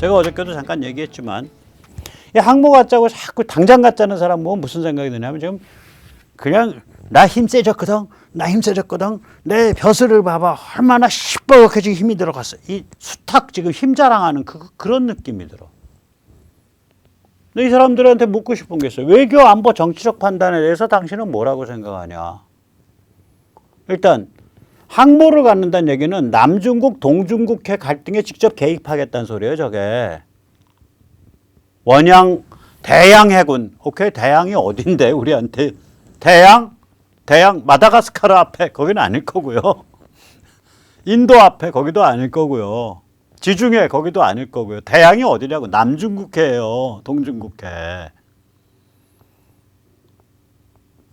제가 어저께도 잠깐 얘기했지만 이 항모 갖자고 자꾸 당장 갖자는 사람 보면 무슨 생각이 드냐면 지금 그냥 나 힘 세졌거든. 나 힘 세졌거든. 내 벼슬을 봐봐. 얼마나 시뻘겋게 지금 힘이 들어갔어. 이 수탉 지금 힘 자랑하는 그런 느낌이 들어. 근데 이 사람들한테 묻고 싶은 게 있어요. 외교 안보 정치적 판단에 대해서 당신은 뭐라고 생각하냐. 일단 항모를 갖는다는 얘기는 남중국, 동중국해 갈등에 직접 개입하겠다는 소리예요. 저게. 원양, 대양 해군. 오케이, 대양이 어딘데 우리한테. 대양 마다가스카르 앞에 거기는 아닐 거고요. 인도 앞에 거기도 아닐 거고요. 지중해 거기도 아닐 거고요. 대양이 어디냐고. 남중국해예요. 동중국해.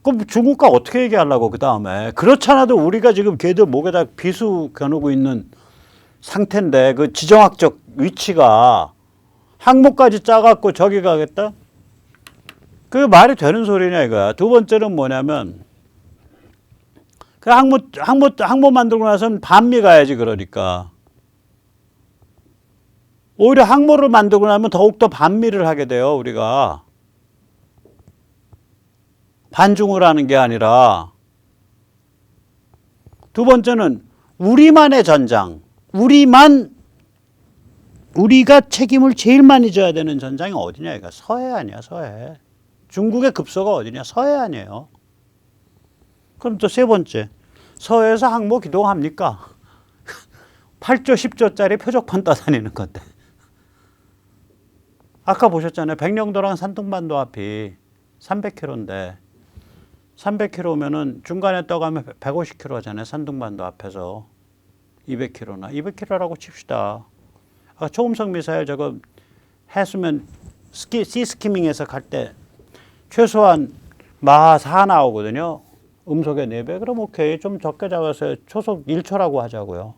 그럼 중국과 어떻게 얘기하려고 그 다음에. 그렇잖아도 우리가 지금 걔들 목에다 비수 겨누고 있는 상태인데 그 지정학적 위치가 항모까지 짜갖고 저기 가겠다? 그게 말이 되는 소리냐 이거야. 두 번째는 뭐냐면 그 항모 만들고 나서는 반미 가야지 그러니까. 오히려 항모를 만들고 나면 더욱더 반미를 하게 돼요 우리가. 반중을 하는 게 아니라. 두 번째는 우리만의 전장. 우리가 책임을 제일 많이 져야 되는 전장이 어디냐 이거. 서해 아니야 서해. 중국의 급소가 어디냐 서해 아니에요. 그럼 또 세 번째. 서해에서 항모 기동합니까? 8조 10조짜리 표적판 떠다니는 건데. 아까 보셨잖아요. 백령도랑 산둥반도 앞이 300km인데 300km면은 중간에 떠가면 150km잖아요. 산둥반도 앞에서 200km나 200km라고 칩시다. 아까 초음속 미사일 저거 해수면 시스키밍에서 갈 때 최소한 마하 4 나오거든요. 음속의 4배. 그럼 오케이. 좀 적게 잡아서 초속 1초라고 하자고요.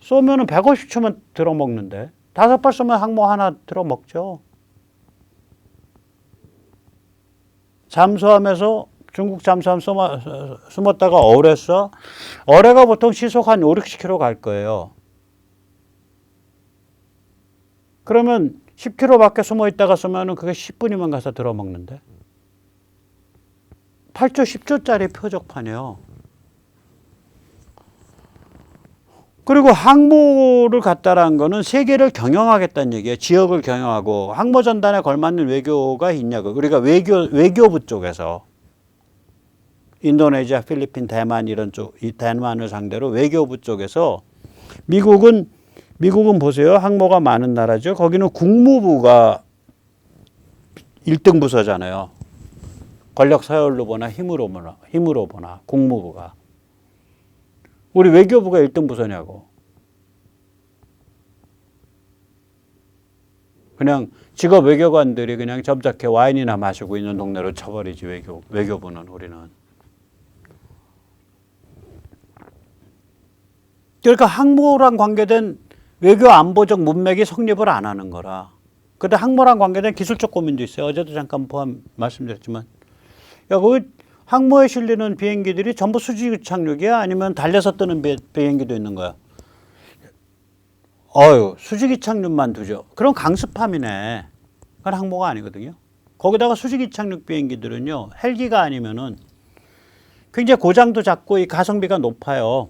쏘면은 150초면 들어먹는데 5발 쏘면 항모 하나 들어먹죠. 잠수함에서 중국 잠수함 숨었다가 어뢰 쏴. 어뢰가 보통 시속 한 5, 60km 갈 거예요. 그러면 10km 밖에 숨어 있다가 쏘면은 그게 10분이면 가서 들어먹는데. 8조, 10조짜리 표적판이에요. 그리고 항모를 갖다라는 거는 세계를 경영하겠다는 얘기예요. 지역을 경영하고 항모 전단에 걸맞는 외교가 있냐고. 우리가 외교부 쪽에서 인도네시아, 필리핀, 대만 이런 쪽, 이 대만을 상대로 외교부 쪽에서 미국은 보세요. 항모가 많은 나라죠. 거기는 국무부가 1등 부서잖아요. 권력 서열로 보나 힘으로 보나 국무부가. 우리 외교부가 1등 부서냐고. 그냥 직업 외교관들이 그냥 점잖게 와인이나 마시고 있는 동네로 쳐버리지 외교부는 우리는. 그러니까 항모랑 관계된 외교 안보적 문맥이 성립을 안 하는 거라. 근데 항모랑 관계된 기술적 고민도 있어요. 어제도 잠깐 말씀드렸지만. 야, 그 항모에 실리는 비행기들이 전부 수직 착륙이야? 아니면 달려서 뜨는 비행기도 있는 거야? 수직 착륙만 두죠. 그럼 강습함이네. 그건 항모가 아니거든요. 거기다가 수직 착륙 비행기들은요, 헬기가 아니면은 굉장히 고장도 작고 이 가성비가 높아요.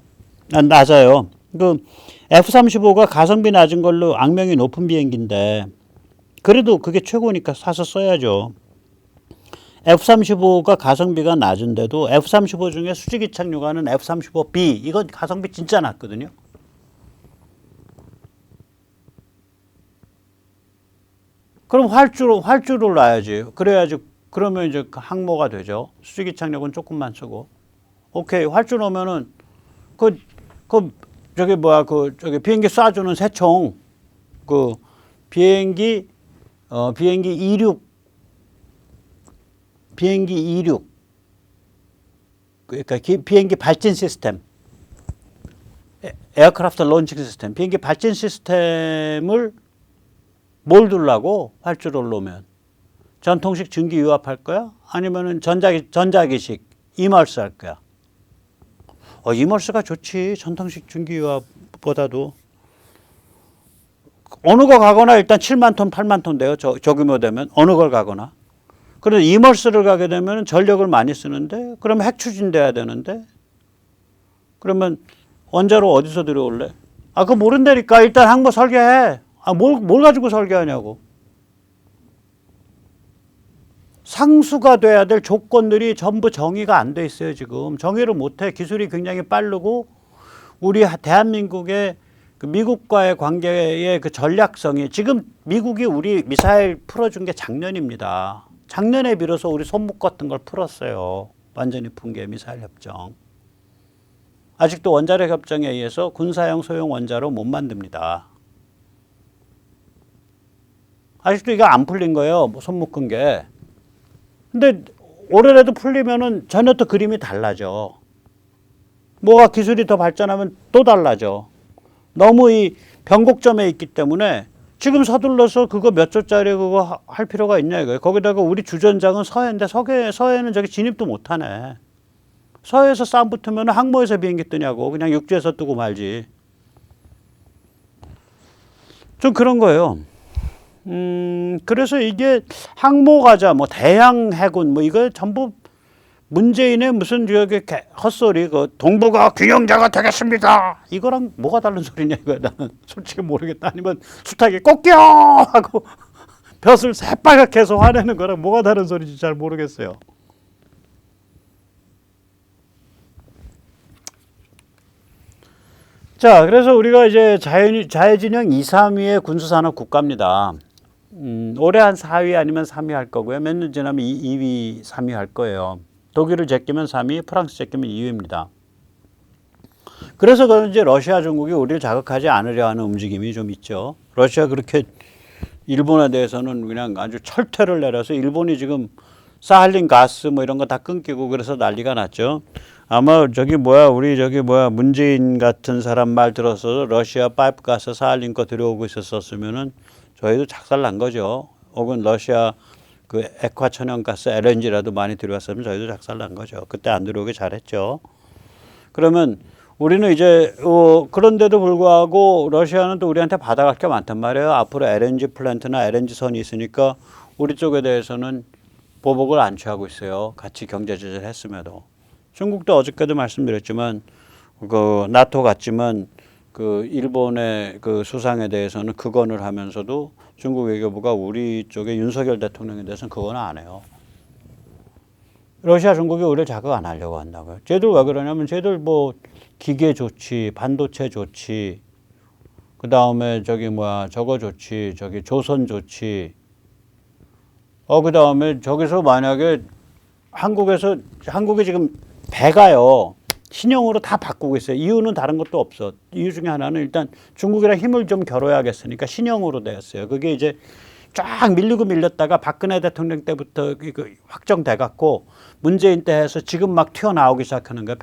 낮아요. 그 F-35가 가성비 낮은 걸로 악명이 높은 비행기인데, 그래도 그게 최고니까 사서 써야죠. F-35가 가성비가 낮은데도 F-35 중에 수직이 착륙하는 F-35B 이건 가성비 진짜 낮거든요. 그럼 활주를 놔야지. 그래야지. 그러면 이제 항모가 되죠. 수직이 착륙은 조금만 쓰고. 오케이. 활주 놓으면은 저기 비행기 쏴주는 새총 비행기 26 그러니까 비행기 발진 시스템 에어크래프트 론칭 시스템 비행기 발진 시스템을 뭘 두려고 활주를 놓으면 전통식 증기 유압할 거야? 아니면은 전자기식 이멀스 할 거야? 이멀스가 좋지. 전통식 증기 유압보다도. 어느 거 가거나 일단 7만 톤, 8만 톤 돼요. 저 규모 되면 어느 걸 가거나. 그래서 이머스를 가게 되면 전력을 많이 쓰는데 그러면 핵 추진돼야 되는데 그러면 원자로 어디서 들어올래? 아, 그거 모른다니까. 일단 항모 설계해. 아, 뭘 가지고 설계하냐고. 상수가 돼야 될 조건들이 전부 정의가 안 돼 있어요, 지금. 정의를 못 해. 기술이 굉장히 빠르고 우리 대한민국의 그 미국과의 관계의 그 전략성이 지금 미국이 우리 미사일 풀어준 게 작년입니다. 작년에 비로소 우리 손목 같은 걸 풀었어요. 완전히 푼 게 미사일 협정. 아직도 원자력 협정에 의해서 군사용 소형 원자로 못 만듭니다. 아직도 이거 안 풀린 거예요. 손 묶은 게. 근데 올해라도 풀리면은 전혀 또 그림이 달라져. 뭐가 기술이 더 발전하면 또 달라져. 너무 이 변곡점에 있기 때문에 지금 서둘러서 그거 몇 조짜리 그거 할 필요가 있냐 이거예요. 거기다가 우리 주전장은 서해인데 서해는 저기 진입도 못하네. 서해에서 싸움 붙으면 항모에서 비행기 뜨냐고. 그냥 육지에서 뜨고 말지. 좀 그런 거예요. 그래서 이게 항모 가자, 뭐 대양 해군, 뭐 이거 전부 문재인의 무슨 저기 헛소리, 그 동북아 균형자가 되겠습니다. 이거랑 뭐가 다른 소리냐 이거야. 나는 솔직히 모르겠다. 아니면 수탉이 꽃겨 하고 벼슬 새빨갛게 해서 화내는 거랑 뭐가 다른 소리인지 잘 모르겠어요. 자, 그래서 우리가 이제 자유진영 2, 3위의 군수산업 국가입니다. 올해 한 4위 아니면 3위 할 거고요. 몇 년 지나면 2위, 3위 할 거예요. 독일을 제끼면 3위, 프랑스 제끼면 2위입니다. 그래서 그런지 러시아, 중국이 우리를 자극하지 않으려 하는 움직임이 좀 있죠. 러시아 그렇게 일본에 대해서는 그냥 아주 철퇴를 내려서 일본이 지금 사할린 가스 뭐 이런 거 다 끊기고 그래서 난리가 났죠. 아마 문재인 같은 사람 말 들어서 러시아 파이프 가스 사할린 거 들어오고 있었으면은 저희도 작살 난 거죠. 혹은 러시아 그 액화 천연가스 LNG라도 많이 들어왔으면 저희도 작살 난 거죠. 그때 안 들어오게 잘했죠. 그러면 우리는 이제 그런데도 불구하고 러시아는 또 우리한테 받아갈 게 많단 말이에요. 앞으로 LNG 플랜트나 LNG 선이 있으니까 우리 쪽에 대해서는 보복을 안 취하고 있어요. 같이 경제 제재를 했음에도. 중국도 어저께도 말씀드렸지만 그 나토 같지만 그 일본의 그 수상에 대해서는 극언을 하면서도 중국 외교부가 우리 쪽에 윤석열 대통령에 대해서는 극언을 안 해요. 러시아, 중국이 우리를 자극 안 하려고 한다고요. 쟤들 왜 그러냐면 쟤들 뭐 기계 좋지, 반도체 좋지, 그 다음에 저거 좋지, 저기 조선 좋지. 그 다음에 저기서 만약에 한국이 지금 배가요. 신형으로 다 바꾸고 있어요. 이유는 다른 것도 없어. 이유 중에 하나는 일단 중국이랑 힘을 좀 겨뤄야겠으니까 신형으로 되었어요. 그게 이제 쫙 밀렸다가 박근혜 대통령 때부터 확정돼 갖고 문재인 때 해서 지금 막 튀어나오기 시작하는 거예요.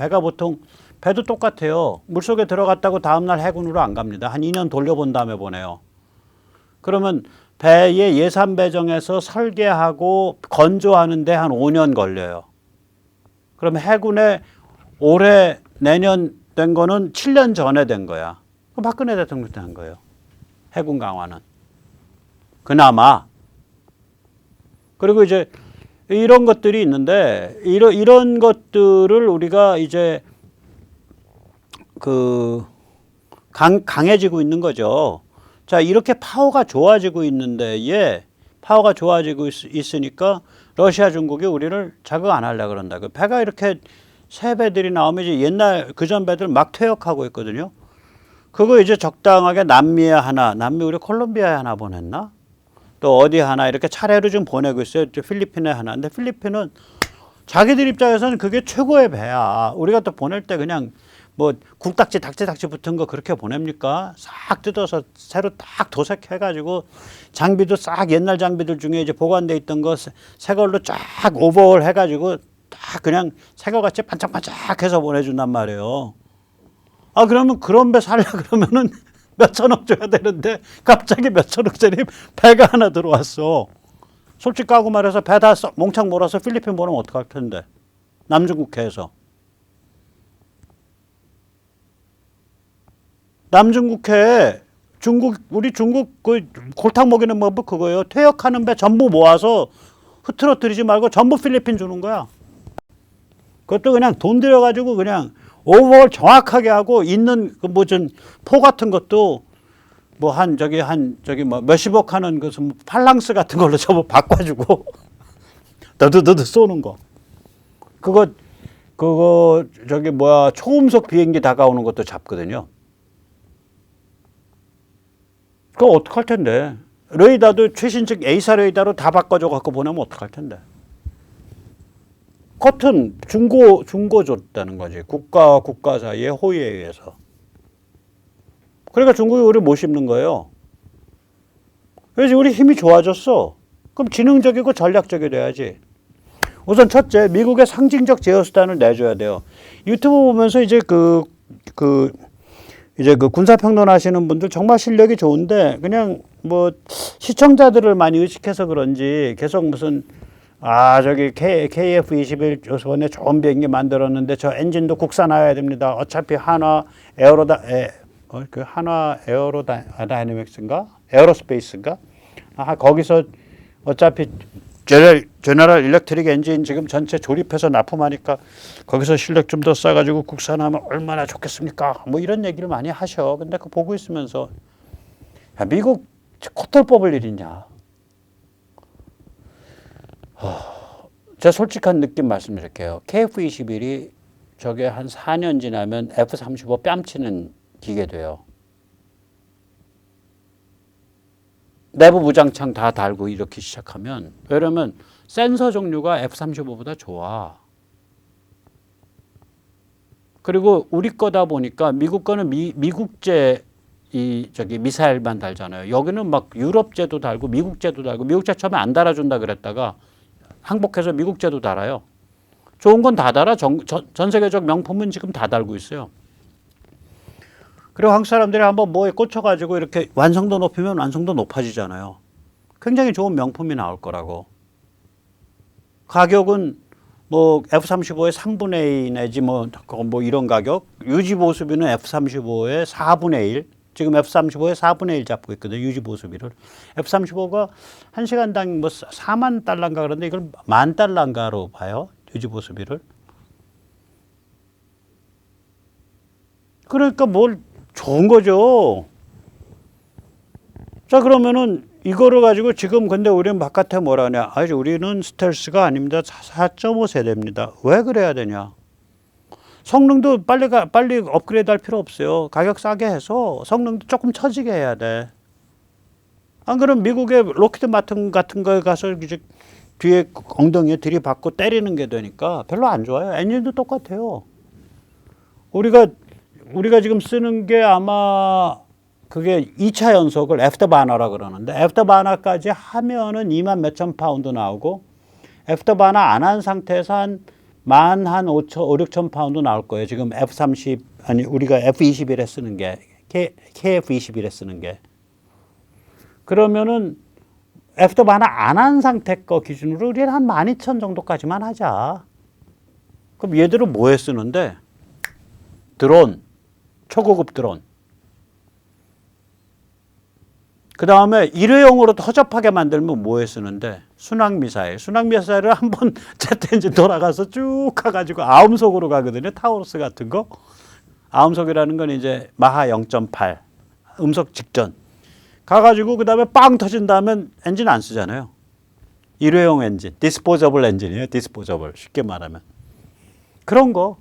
배도 똑같아요. 물속에 들어갔다고 다음날 해군으로 안 갑니다. 한 2년 돌려본 다음에 보내요. 그러면 배의 예산 배정해서 설계하고 건조하는데 한 5년 걸려요. 그럼 해군에 올해 내년 된 거는 7년 전에 된 거야. 박근혜 대통령 때 한 거예요. 해군 강화는. 그나마. 그리고 이제 이런 것들이 있는데 이런 것들을 우리가 이제 강해지고 있는 거죠. 자, 이렇게 파워가 좋아지고 있는데 파워가 좋아지고 있으니까 러시아, 중국이 우리를 자극 안 하려고 그런다. 그 배가 이렇게 새 배들이 나오면 이제 옛날 그전 배들 막 퇴역하고 있거든요. 그거 이제 적당하게 남미 우리 콜롬비아에 하나 보냈나? 또 어디 하나 이렇게 차례로 좀 보내고 있어요. 필리핀에 하나. 근데 필리핀은 자기들 입장에서는 그게 최고의 배야. 우리가 또 보낼 때 그냥 뭐 굴딱지 닥지 붙은 거 그렇게 보냅니까? 싹 뜯어서 새로 딱 도색해가지고 장비도 싹 옛날 장비들 중에 이제 보관돼 있던 거 새 걸로 쫙 오버홀 해가지고 딱 그냥 새 거 같이 반짝반짝해서 보내준단 말이에요. 그러면 그런 배 살려 그러면은 몇천억 줘야 되는데 갑자기 몇천억짜리 배가 하나 들어왔어. 솔직히 까고 말해서 배 다 몽창 몰아서 필리핀 보내면 어떡할 텐데. 남중국해에서. 남중국해에 우리 중국 그 골탕 먹이는 법 그거예요. 퇴역하는 배 전부 모아서 흐트러뜨리지 말고 전부 필리핀 주는 거야. 그것도 그냥 돈 들여가지고 그냥 오버홀 정확하게 하고 있는 그 뭐전 포 같은 것도 뭐 한 저기 뭐 몇십억 하는 그 팔랑스 같은 걸로 저거 바꿔주고 너도 쏘는 거. 그거 저기 뭐야 초음속 비행기 다가오는 것도 잡거든요. 그거 어떡할 텐데. 레이더도 최신식 A사 레이더로 다 바꿔줘 갖고 보내면 어떡할 텐데. 겉은 중고 줬다는 거지. 국가 사이의 호의에 의해서. 그러니까 중국이 우리 못 씹는 거예요. 그래서 우리 힘이 좋아졌어. 그럼 지능적이고 전략적이 돼야지. 우선 첫째, 미국의 상징적 제어수단을 내줘야 돼요. 유튜브 보면서 이제 이제 그 군사평론 하시는 분들 정말 실력이 좋은데 그냥 뭐 시청자들을 많이 의식해서 그런지 계속 무슨 저기 KF-21 조선에 좋은 비행기 만들었는데 저 엔진도 국산화해야 됩니다. 어차피 한화 에어로다이내믹스인가? 에어로스페이스인가? 거기서 어차피 제너럴 일렉트릭 엔진 지금 전체 조립해서 납품하니까 거기서 실력 좀 더 쌓아가지고 국산하면 얼마나 좋겠습니까? 뭐 이런 얘기를 많이 하셔. 근데 그거 보고 있으면서 야, 미국 코털 뽑을 일이냐? 제가 솔직한 느낌 말씀드릴게요. KF-21이 저게 한 4년 지나면 F-35 뺨치는 기계 돼요. 내부 무장창 다 달고 이렇게 시작하면 왜냐면 센서 종류가 F-35보다 좋아. 그리고 우리 거다 보니까 미국 거는 미국제 저기 미사일만 달잖아요. 여기는 막 유럽제도 달고 미국제도 달고 미국제 처음에 안 달아준다 그랬다가 항복해서 미국제도 달아요. 좋은 건 다 달아. 전 세계적 명품은 지금 다 달고 있어요. 그리고 한국 사람들이 한번 뭐에 꽂혀가지고 이렇게 완성도 높이면 완성도 높아지잖아요. 굉장히 좋은 명품이 나올 거라고. 가격은 뭐 F-35의 3분의 2 내지 뭐 이런 가격. 유지보수비는 F-35의 4분의 1. 지금 F-35의 4분의 1 잡고 있거든요. 유지보수비를. F-35가 1시간당 뭐 4만 달러인가 그런데 이걸 10,000달러인가로 봐요. 유지보수비를. 그러니까 뭘 좋은 거죠. 자, 그러면은 이거를 가지고 지금 근데 우리는 바깥에 뭐라 하냐. 우리는 스텔스가 아닙니다. 4.5 세대입니다. 왜 그래야 되냐. 성능도 빨리 업그레이드 할 필요 없어요. 가격 싸게 해서 성능도 조금 처지게 해야 돼. 안 그러면 미국의 로키드 마틴 같은 거에 가서 이제 뒤에 엉덩이에 들이받고 때리는 게 되니까 별로 안 좋아요. 엔진도 똑같아요. 우리가 지금 쓰는 게 아마 그게 2차 연속을 애프터바너라 그러는데 애프터바너까지 하면은 2만 몇천 파운드 나오고 애프터바너 안 한 상태에서 한 15,000-6천 파운드 나올 거예요. 지금 F-30 우리가 F-21에 쓰는 게 KF-21에 쓰는 게 그러면은 애프터바너 안 한 상태 거 기준으로 우리는 한 12,000 정도까지만 하자. 그럼 얘들은 뭐에 쓰는데? 드론, 초고급 드론. 그 다음에 일회용으로 허접하게 만들면 뭐에 쓰는데? 순항미사일. 순항미사일을 한번 제트 엔진 돌아가서 쭉 가가지고 아음속으로 가거든요. 타우루스 같은 거. 아음속이라는 건 이제 마하 0.8. 음속 직전. 가가지고 그 다음에 빵 터진 다음에 엔진 안 쓰잖아요. 일회용 엔진. 디스포저블 엔진이에요. 디스포저블. 쉽게 말하면. 그런 거.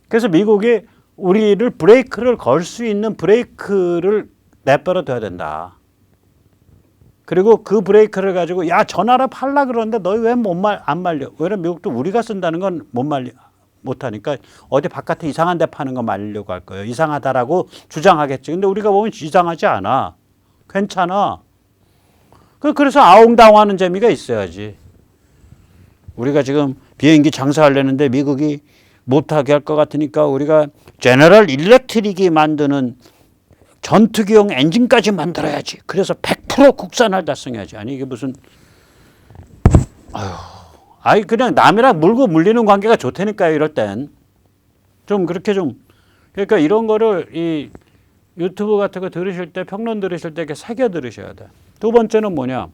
그래서 미국이 우리를 브레이크를 걸 수 있는 브레이크를 내버려 둬야 된다. 그리고 그 브레이크를 가지고 야, 저 나라 팔라 그러는데 너희 왜 안 말려? 왜냐면 미국도 우리가 쓴다는 건 못하니까 어디 바깥에 이상한 데 파는 거 말리려고 할 거예요. 이상하다라고 주장하겠지. 근데 우리가 보면 이상하지 않아. 괜찮아. 그래서 아웅다웅하는 재미가 있어야지. 우리가 지금 비행기 장사하려는데 미국이 못하게 할 것 같으니까 우리가 제너럴 일렉트릭이 만드는 전투기용 엔진까지 만들어야지. 그래서 100% 국산을 달성해야지. 아니 이게 무슨 그냥 남이랑 물고 물리는 관계가 좋다니까요. 이럴 땐 좀 그렇게 좀 그러니까 이런 거를 유튜브 같은 거 들으실 때, 평론 들으실 때 이렇게 새겨 들으셔야 돼. 두 번째는 뭐냐?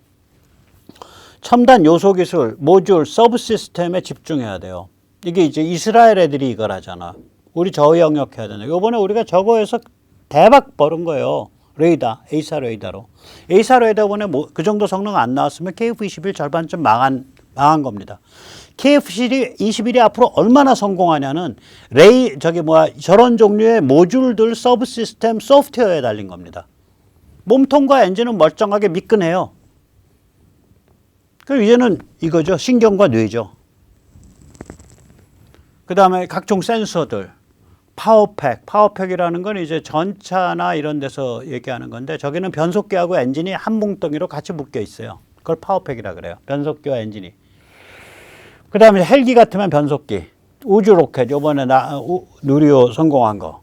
첨단 요소 기술, 모듈, 서브 시스템에 집중해야 돼요. 이게 이제 이스라엘 애들이 이걸 하잖아. 우리 저 영역 해야 되나. 요번에 우리가 저거에서 대박 벌은 거예요. 레이더, A사 레이더로. A사 레이더 번에 그 정도 성능 안 나왔으면 KF-21 절반쯤 망한 겁니다. KF-21이 앞으로 얼마나 성공하냐는 저런 종류의 모듈들, 서브 시스템, 소프트웨어에 달린 겁니다. 몸통과 엔진은 멀쩡하게 미끈해요. 그럼 이제는 이거죠. 신경과 뇌죠. 그 다음에 각종 센서들, 파워팩이라는 건 이제 전차나 이런 데서 얘기하는 건데 저기는 변속기하고 엔진이 한 뭉덩이로 같이 묶여 있어요. 그걸 파워팩이라 그래요. 변속기와 엔진이. 그 다음에 헬기 같으면 변속기, 우주 로켓, 요번에 누리호 성공한 거.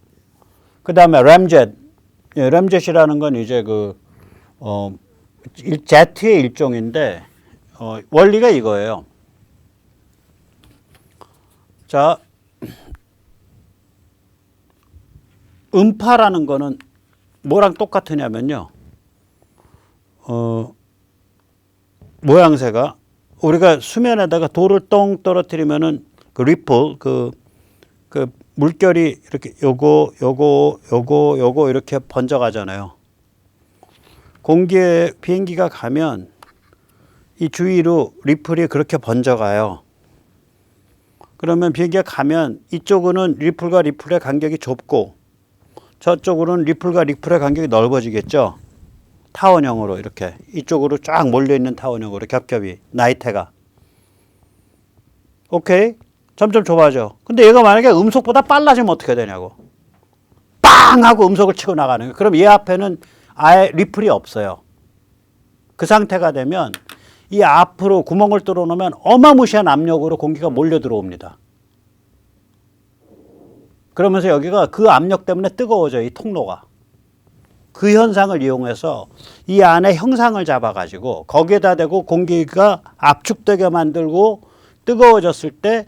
그 다음에 램젯, 램젯이라는 건 이제 제트의 일종인데, 원리가 이거예요. 자, 음파라는 거는 뭐랑 똑같으냐면요. 모양새가 우리가 수면에다가 돌을 똥 떨어뜨리면은 그 리플, 그 물결이 이렇게 요거 이렇게 번져가잖아요. 공기에 비행기가 가면 이 주위로 리플이 그렇게 번져가요. 그러면 비행기가 가면 이쪽은 리플과 리플의 간격이 좁고 저쪽으로는 리플과 리플의 간격이 넓어지겠죠. 타원형으로 이렇게 이쪽으로 쫙 몰려있는 타원형으로 겹겹이 나이테가. 오케이? 점점 좁아져. 근데 얘가 만약에 음속보다 빨라지면 어떻게 되냐고. 빵! 하고 음속을 치고 나가는 거예요. 그럼 얘 앞에는 아예 리플이 없어요. 그 상태가 되면 이 앞으로 구멍을 뚫어 놓으면 어마무시한 압력으로 공기가 몰려 들어옵니다. 그러면서 여기가 그 압력 때문에 뜨거워져요. 이 통로가. 그 현상을 이용해서 이 안에 형상을 잡아가지고 거기에다 대고 공기가 압축되게 만들고 뜨거워졌을 때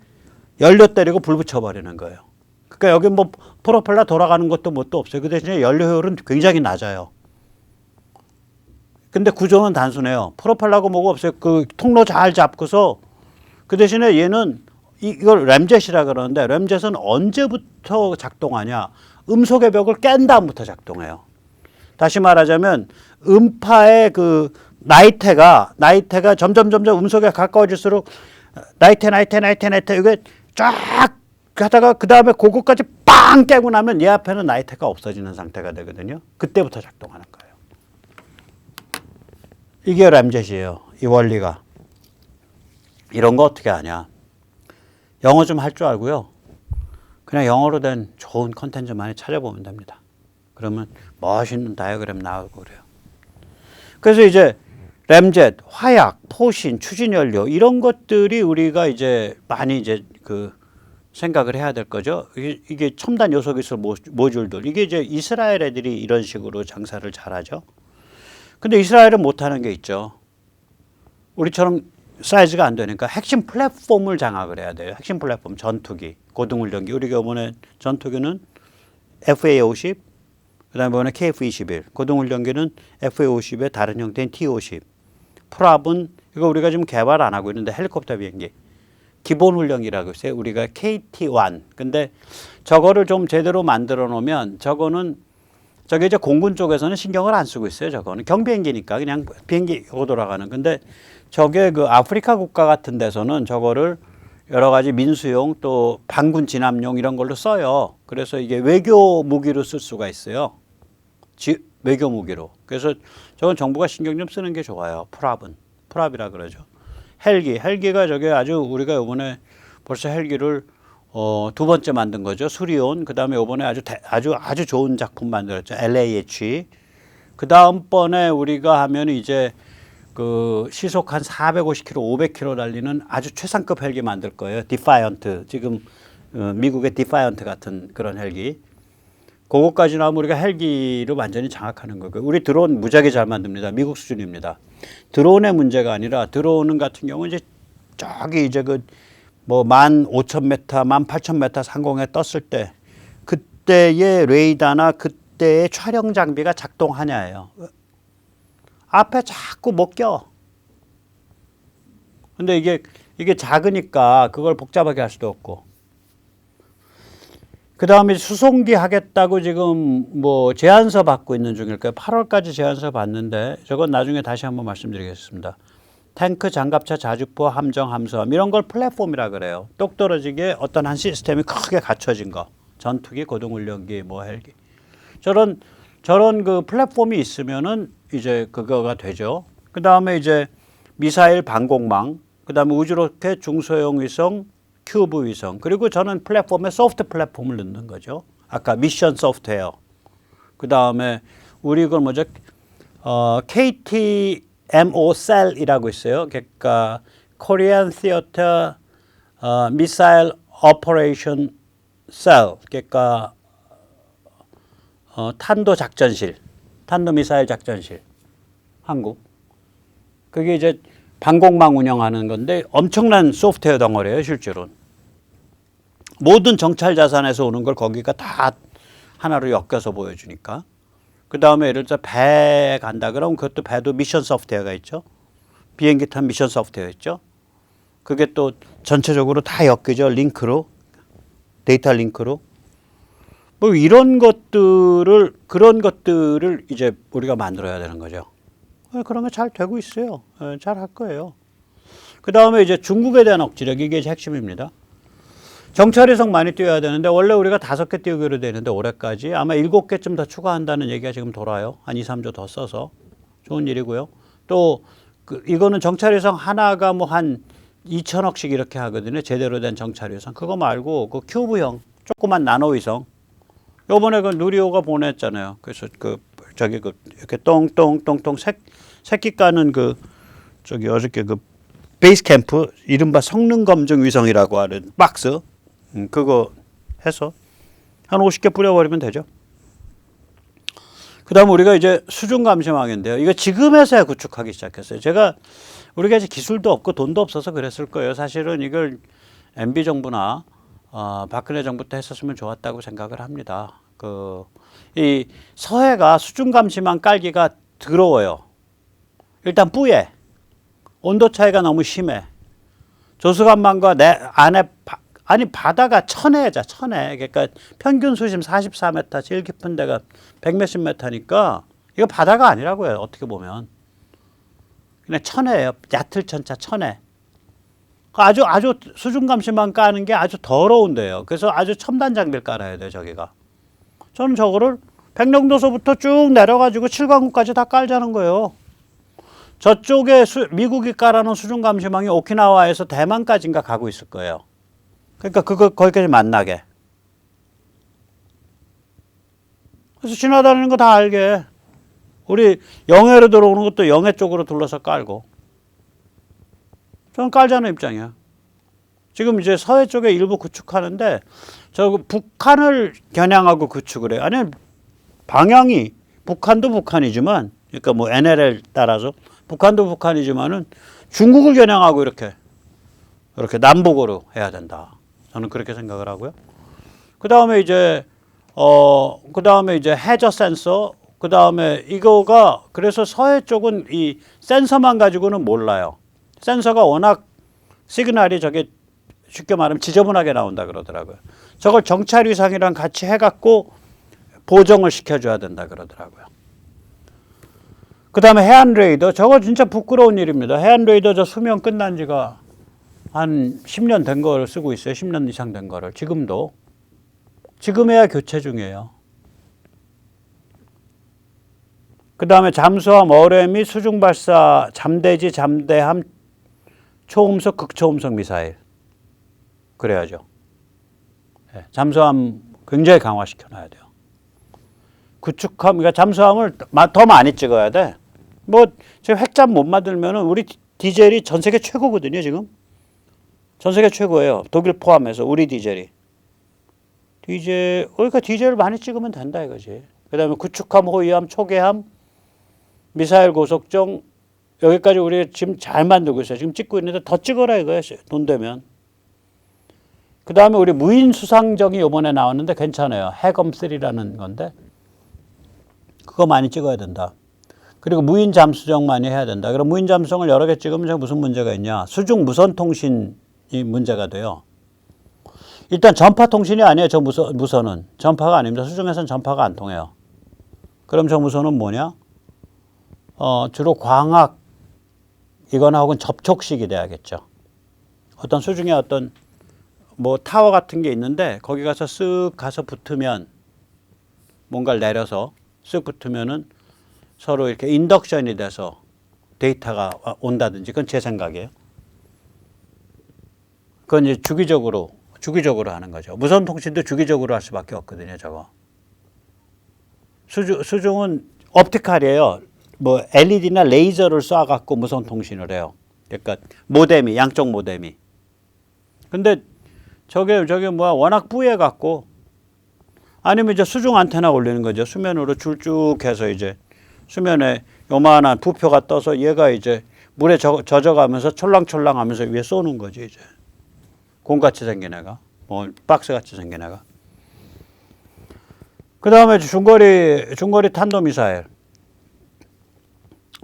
연료 때리고 불 붙여버리는 거예요. 그러니까 여기 뭐 프로펠러 돌아가는 것도 뭣도 없어요. 그 대신에 연료 효율은 굉장히 낮아요. 근데 구조는 단순해요. 프로펠러하고 뭐가 없어요. 그 통로 잘 잡고서 그 대신에 얘는 이걸 램젯이라 그러는데 램젯은 언제부터 작동하냐? 음속의 벽을 깬 다음부터 작동해요. 다시 말하자면 음파의 그 나이테가 점점 음속에 가까워질수록 나이테 이게 쫙 하다가 그 다음에 그거까지 빵 깨고 나면 얘 앞에는 나이테가 없어지는 상태가 되거든요. 그때부터 작동하는 거예요. 이게 램젯이에요. 이 원리가. 이런 거 어떻게 하냐. 영어 좀 할 줄 알고요. 그냥 영어로 된 좋은 컨텐츠 많이 찾아보면 됩니다. 그러면 멋있는 다이어그램 나오고 그래요. 그래서 이제 램젯, 화약, 포신, 추진연료 이런 것들이 우리가 이제 많이 이제 생각을 해야 될 거죠. 이게 첨단 요소 기술 모듈들. 이게 이제 이스라엘 애들이 이런 식으로 장사를 잘하죠. 근데 이스라엘은 못하는 게 있죠. 우리처럼 사이즈가 안 되니까 핵심 플랫폼을 장악을 해야 돼요. 핵심 플랫폼, 전투기, 고등훈련기. 우리가 이번에 전투기는 FA-50, 그 다음에 이번에 KF-21. 고등훈련기는 FA-50의 다른 형태인 T-50. 프랍은 이거 우리가 지금 개발 안 하고 있는데 헬리콥터 비행기. 기본 훈련기라고 했어요. 우리가 KT-1. 근데 저거를 좀 제대로 만들어 놓으면 저거는 저게 이제 공군 쪽에서는 신경을 안 쓰고 있어요. 저거는 경비행기니까 그냥 비행기 하고 돌아가는. 근데 저게 그 아프리카 국가 같은 데서는 저거를 여러 가지 민수용 또 반군 진압용 이런 걸로 써요. 그래서 이게 외교 무기로 쓸 수가 있어요. 외교 무기로. 그래서 저건 정부가 신경 좀 쓰는 게 좋아요. 프랍이라 그러죠. 헬기가 저게 아주 우리가 이번에 벌써 헬기를 두 번째 만든 거죠. 수리온. 그 다음에 이번에 아주 좋은 작품 만들었죠. LAH. 그 다음번에 우리가 하면 이제 그 시속 한 450km, 500km 달리는 아주 최상급 헬기 만들 거예요. 디파이언트. 지금 미국의 디파이언트 같은 그런 헬기. 그거까지 나오면 우리가 헬기를 완전히 장악하는 거고요. 우리 드론 무지하게 잘 만듭니다. 미국 수준입니다. 드론의 문제가 아니라 드론 같은 경우는 이제 저기 이제 뭐 15,000m, 18,000m 상공에 떴을 때 그때의 레이더나 그때 때의 촬영 장비가 작동하냐예요. 앞에 자꾸 못 껴. 근데 이게 작으니까 그걸 복잡하게 할 수도 없고. 그 다음에 수송기 하겠다고 지금 뭐 제안서 받고 있는 중일 거예요. 8월까지 제안서 받는데 저건 나중에 다시 한번 말씀드리겠습니다. 탱크, 장갑차, 자주포, 함정, 함수함 이런 걸 플랫폼이라 그래요. 똑 떨어지게 어떤 한 시스템이 크게 갖춰진 거. 전투기, 고등훈련기, 뭐 헬기. 저런 그 플랫폼이 있으면은 이제 그거가 되죠. 그 다음에 이제 미사일 방공망, 그 다음에 우주로켓, 중소형 위성, 큐브 위성. 그리고 저는 플랫폼에 소프트 플랫폼을 넣는 거죠. 아까 미션 소프트웨어. 그 다음에 우리 그걸 뭐죠? KTMO 셀이라고 있어요. 그러니까 Korean Theater Missile Operation Cell. 그러니까 탄도 작전실, 탄도 미사일 작전실. 한국. 그게 이제 방공망 운영하는 건데 엄청난 소프트웨어 덩어리예요, 실제로는. 모든 정찰 자산에서 오는 걸 거기가 다 하나로 엮여서 보여주니까. 그 다음에 예를 들어 배 간다 그러면 그것도 배도 미션 소프트웨어가 있죠. 비행기 탄 미션 소프트웨어 있죠. 그게 또 전체적으로 다 엮이죠. 링크로, 데이터 링크로. 뭐 이런 것들을, 그런 것들을 이제 우리가 만들어야 되는 거죠. 그런 게 잘 되고 있어요. 잘 할 거예요. 그 다음에 이제 중국에 대한 억지력, 이게 핵심입니다. 정찰위성 많이 띄워야 되는데 원래 우리가 5개 띄우기로 되는데 올해까지 아마 7개쯤 더 추가한다는 얘기가 지금 돌아요. 한 2, 3조 더 써서. 좋은 일이고요. 또 이거는 정찰위성 하나가 뭐 한 2천억씩 이렇게 하거든요. 제대로 된 정찰위성. 그거 말고 그 큐브형 조그만 나노위성. 요번에 그 누리호가 보냈잖아요. 그래서 이렇게 똥똥똥똥 새끼 까는 어저께 베이스 캠프 이른바 성능 검증 위성이라고 하는 박스 그거 해서 한 50개 뿌려버리면 되죠. 그 다음 우리가 이제 수중 감시망인데요. 이거 지금에서야 구축하기 시작했어요. 우리가 이제 기술도 없고 돈도 없어서 그랬을 거예요. 사실은 이걸 MB 정부나 박근혜 정부 때 했었으면 좋았다고 생각을 합니다. 이 서해가 수중 감시망 깔기가 더러워요. 일단 뿌예. 온도 차이가 너무 심해. 조수간만과 내 안에 바다가 천해자 천해. 그러니까 평균 수심 44m, 제일 깊은 데가 100몇십 m니까 이거 바다가 아니라고요. 어떻게 보면 그냥 천해예요. 얕을 천차 천해. 아주 수중 감시망 까는 게 아주 더러운데요. 그래서 아주 첨단 장비를 깔아야 돼요. 저기가. 저는 저거를 백령도서부터 쭉 내려가지고 칠광구까지 다 깔자는 거예요. 저쪽에 미국이 깔아놓은 수중 감시망이 오키나와에서 대만까지인가 가고 있을 거예요. 그러니까 거기까지 만나게. 그래서 지나다니는 거 다 알게. 우리 영해로 들어오는 것도 영해 쪽으로 둘러서 깔고. 저는 깔자는 입장이야. 지금 이제 서해 쪽에 일부 구축하는데 저 북한을 겨냥하고 구축을 해요. 아니 방향이 북한도 북한이지만 그러니까 뭐 NLL 따라서 북한도 북한이지만은 중국을 겨냥하고 이렇게 남북으로 해야 된다. 저는 그렇게 생각을 하고요. 그 다음에 이제 해저 센서, 그 다음에 이거가 그래서 서해 쪽은 이 센서만 가지고는 몰라요. 센서가 워낙 시그널이 저게 쉽게 말하면 지저분하게 나온다 그러더라고요. 저걸 정찰 위상이랑 같이 해갖고 보정을 시켜줘야 된다 그러더라고요. 그 다음에 해안 레이더, 저거 진짜 부끄러운 일입니다. 해안 레이더 저 수명 끝난 지가 한 10년 된 거를 쓰고 있어요. 10년 이상 된 거를. 지금에야 교체 중이에요. 그 다음에 잠수함, 어뢰 및 수중 발사, 잠대지, 잠대함, 초음속, 극초음속 미사일. 그래야죠. 네, 잠수함 굉장히 강화시켜놔야 돼요. 구축함, 그러니까 잠수함을 더 많이 찍어야 돼. 뭐 지금 핵잠 못 만들면은 우리 디젤이 전 세계 최고거든요. 지금 전 세계 최고예요. 독일 포함해서 우리 디젤이. 그러니까 디젤을 많이 찍으면 된다 이거지. 그다음에 구축함, 호위함, 초계함, 미사일 고속정 여기까지 우리가 지금 잘 만들고 있어요. 지금 찍고 있는데 더 찍어라 이거예요. 돈 되면. 그 다음에 우리 무인 수상정이 이번에 나왔는데 괜찮아요. 해검3라는 건데 그거 많이 찍어야 된다. 그리고 무인 잠수정 많이 해야 된다. 그럼 무인 잠수정을 여러 개 찍으면 무슨 문제가 있냐? 수중 무선 통신이 문제가 돼요. 일단 전파 통신이 아니에요. 저 무선은 전파가 아닙니다. 수중에서는 전파가 안 통해요. 그럼 저 무선은 뭐냐? 주로 광학 이거나 혹은 접촉식이 돼야겠죠. 어떤 수중에 어떤 뭐 타워 같은 게 있는데 거기 가서 쓱 가서 붙으면 뭔가를 내려서 쓱 붙으면은 서로 이렇게 인덕션이 돼서 데이터가 온다든지 그건 제 생각이에요. 그건 이제 주기적으로 하는 거죠. 무선 통신도 주기적으로 할 수밖에 없거든요, 저거. 수중은 옵티컬이에요. 뭐 LED나 레이저를 쏴갖고 무선 통신을 해요. 그러니까 모뎀이 양쪽 모뎀이. 근데 저게 뭐야 워낙 뿌얘갖고 아니면 이제 수중 안테나 올리는 거죠. 수면으로 줄쭉해서 이제 수면에 요만한 부표가 떠서 얘가 이제 물에 젖어가면서 촐랑촐랑하면서 위에 쏘는 거지 이제. 공같이 생긴 애가, 뭐 박스같이 생긴 애가. 그 다음에 중거리 탄도미사일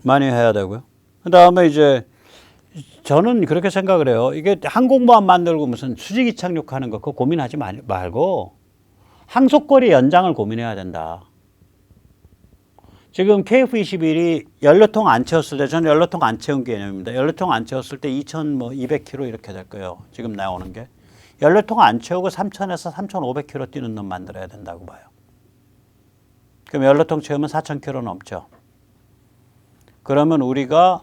많이 해야 되고요. 그 다음에 이제 저는 그렇게 생각을 해요. 이게 항공모함 만들고 무슨 수직 이착륙하는 거 그거 고민하지 말고 항속거리 연장을 고민해야 된다. 지금 KF-21이 연료통 안 채웠을 때, 저는 연료통 안 채운 개념입니다. 연료통 안 채웠을 때 2,200km 이렇게 될 거예요. 지금 나오는 게. 연료통 안 채우고 3,000에서 3,500km 뛰는 놈 만들어야 된다고 봐요. 그럼 연료통 채우면 4,000km 넘죠. 그러면 우리가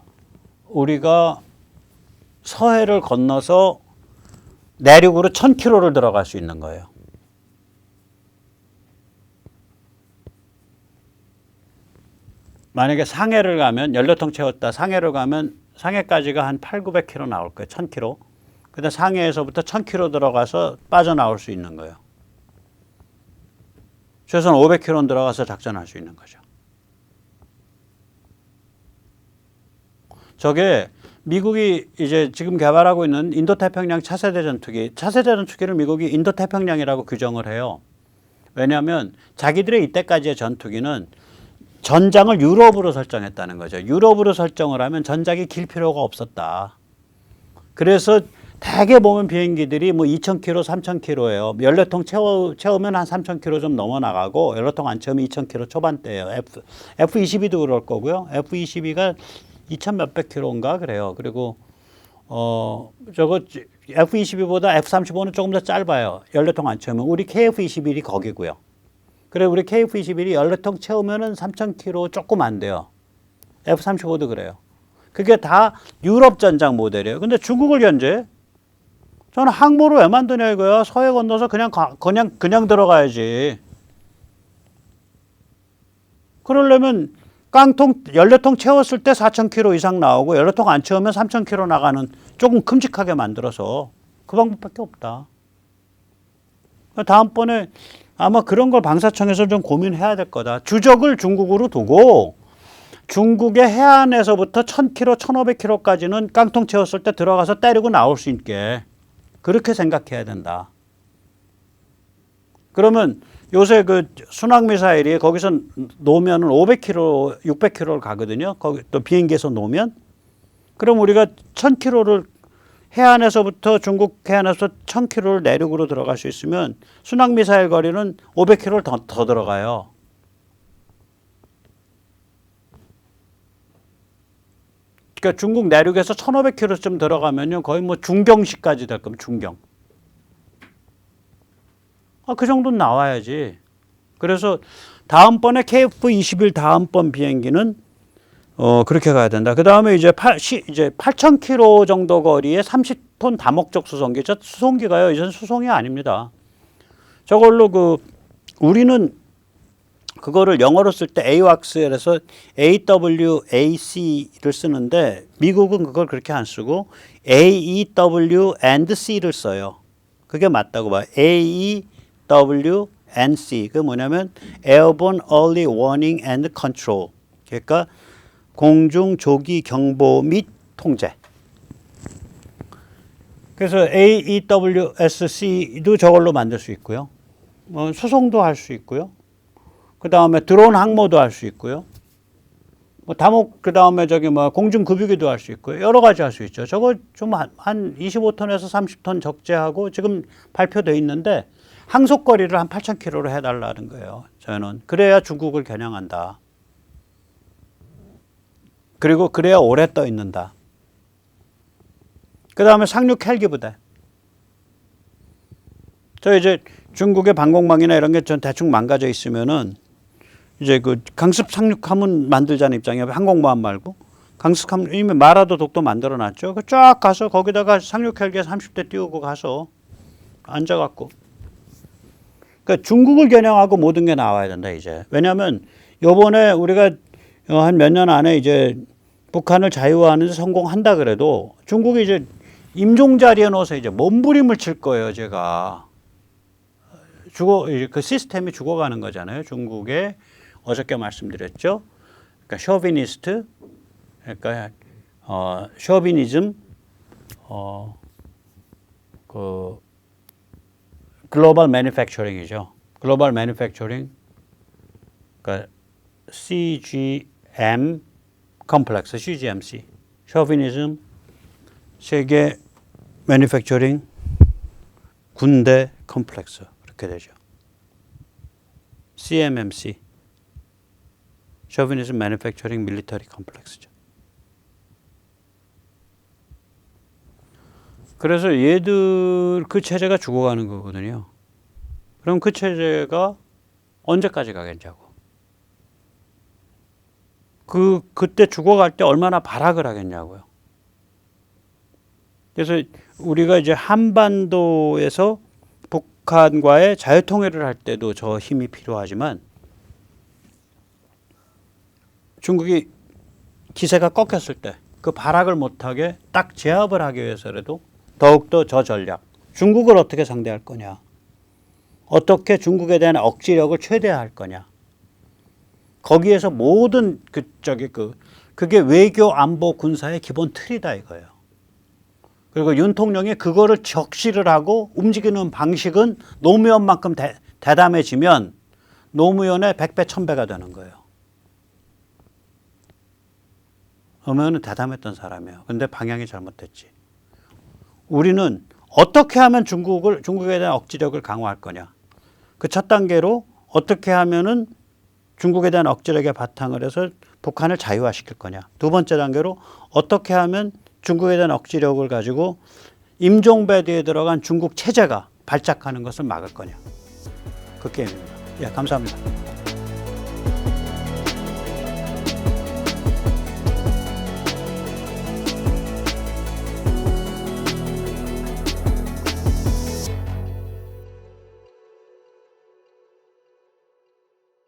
서해를 건너서 내륙으로 1,000km를 들어갈 수 있는 거예요. 만약에 상해를 가면 연료통 채웠다. 상해를 가면 상해까지가 한 8,900km 나올 거예요. 1,000km. 그다음 상해에서부터 1,000km 들어가서 빠져나올 수 있는 거예요. 최소한 500km는 들어가서 작전할 수 있는 거죠. 저게 미국이 이제 지금 개발하고 있는 인도태평양 차세대 전투기를 미국이 인도태평양이라고 규정을 해요. 왜냐하면 자기들의 이때까지의 전투기는 전장을 유럽으로 설정했다는 거죠. 유럽으로 설정을 하면 전장이 길 필요가 없었다. 그래서 대개 보면 비행기들이 뭐 2,000km, 3,000km예요. 연료통 채우면 한 3,000km 좀 넘어 나가고 연료통 안 채우면 2,000km 초반대예요. F-22도 그럴 거고요. F-22가 2,000 몇백 킬로인가 그래요. 그리고 저거 F-22보다 F-35는 조금 더 짧아요. 연료통 안 채우면. 우리 KF-21이 거기고요. 그래 우리 KF-21이 연료통 채우면은 3,000km 조금 안 돼요. F-35도 그래요. 그게 다 유럽 전장 모델이에요. 근데 중국을 견제해? 저는 항모를 왜 만드냐 이거야. 서해 건너서 그냥 들어가야지. 그러려면 연료통 채웠을 때 4,000km 이상 나오고 연료통 안 채우면 3,000km 나가는 조금 큼직하게 만들어서 그 방법밖에 없다. 다음번에 아마 그런 걸 방사청에서 좀 고민해야 될 거다. 주적을 중국으로 두고 중국의 해안에서부터 1,000km, 1,500km까지는 깡통 채웠을 때 들어가서 때리고 나올 수 있게 그렇게 생각해야 된다. 그러면 요새 그 순항미사일이 거기서 놓으면 500km, 600km를 가거든요. 거기 또 비행기에서 놓으면. 그럼 우리가 1,000km를 해안에서부터 중국 해안에서 1,000km를 내륙으로 들어갈 수 있으면 순항미사일 거리는 500km를 더 들어가요. 그러니까 중국 내륙에서 1,500km쯤 들어가면요. 거의 뭐 중경시까지 될 겁니다. 중경. 그 정도는 나와야지. 그래서 다음번에 KF-21 다음번 비행기는 그렇게 가야 된다. 그 다음에 이제 8,000km 정도 거리에 30톤 다목적 수송기. 저 수송기가요. 이전 수송이 아닙니다. 저걸로 우리는 그거를 영어로 쓸 때 AWACS에서 AWAC를 쓰는데 미국은 그걸 그렇게 안 쓰고 AEW&C를 써요. 그게 맞다고 봐요. AEW&C. 그 뭐냐면 Airborne Early Warning and Control. 그러니까 공중 조기 경보 및 통제. 그래서 AEWSC도 저걸로 만들 수 있고요. 수송도 할 수 있고요. 그 다음에 드론 항모도 할 수 있고요. 뭐 다목 그 다음에 저기 뭐 공중 급유기도 할 수 있고요. 여러 가지 할 수 있죠. 저거 좀 한 25톤에서 30톤 적재하고 지금 발표돼 있는데 항속거리를 한 8,000km로 해달라는 거예요. 저는 그래야 중국을 겨냥한다. 그리고 그래야 오래 떠 있는다. 그 다음에 상륙 헬기 부대. 저 이제 중국의 방공망이나 이런 게 전 대충 망가져 있으면은 이제 그 강습 상륙함은 만들자는 입장이에요. 항공모함 말고. 강습함 이미 마라도 독도 만들어 놨죠. 그 쫙 가서 거기다가 상륙 헬기에 30대 띄우고 가서 앉아갖고. 그러니까 중국을 겨냥하고 모든 게 나와야 된다 이제. 왜냐하면 요번에 우리가 한 몇 년 안에 이제 북한을 자유화하는 데 성공한다 그래도 중국이 이제 임종 자리에 넣어서 이제 몸부림을 칠 거예요. 제가 그 시스템이 죽어가는 거잖아요. 중국의 어저께 말씀드렸죠. 그러니까 쇼비니스트, 그러니까 쇼비니즘, 그 글로벌 매니팩처링이죠. 글로벌 매니팩처링, 그러니까 CGM 컴플렉스, CGMC, 쇼비니즘, 세계 매니팩처링, 군대 컴플렉스 이렇게 되죠. CMMC, 쇼비니즘 매니팩처링 밀리터리 컴플렉스죠. 그래서 얘들 그 체제가 죽어가는 거거든요. 그럼 그 체제가 언제까지 가겠냐고. 그때 죽어갈 때 얼마나 발악을 하겠냐고요. 그래서 우리가 이제 한반도에서 북한과의 자유통일을 할 때도 저 힘이 필요하지만 중국이 기세가 꺾였을 때 그 발악을 못하게 딱 제압을 하기 위해서라도 더욱더 저 전략, 중국을 어떻게 상대할 거냐, 어떻게 중국에 대한 억지력을 최대화할 거냐, 거기에서 모든 그게 외교, 안보, 군사의 기본 틀이다 이거예요. 그리고 윤 통령이 그거를 적시를 하고 움직이는 방식은 노무현만큼 대담해지면 노무현의 100배, 1000배가 되는 거예요. 노무현은 대담했던 사람이에요. 근데 방향이 잘못됐지. 우리는 어떻게 하면 중국에 대한 억지력을 강화할 거냐. 그 첫 단계로 어떻게 하면은 중국에 대한 억지력에 바탕을 해서 북한을 자유화시킬 거냐. 두 번째 단계로 어떻게 하면 중국에 대한 억지력을 가지고 임종배대에 들어간 중국 체제가 발작하는 것을 막을 거냐. 그 게임입니다. 예, 감사합니다.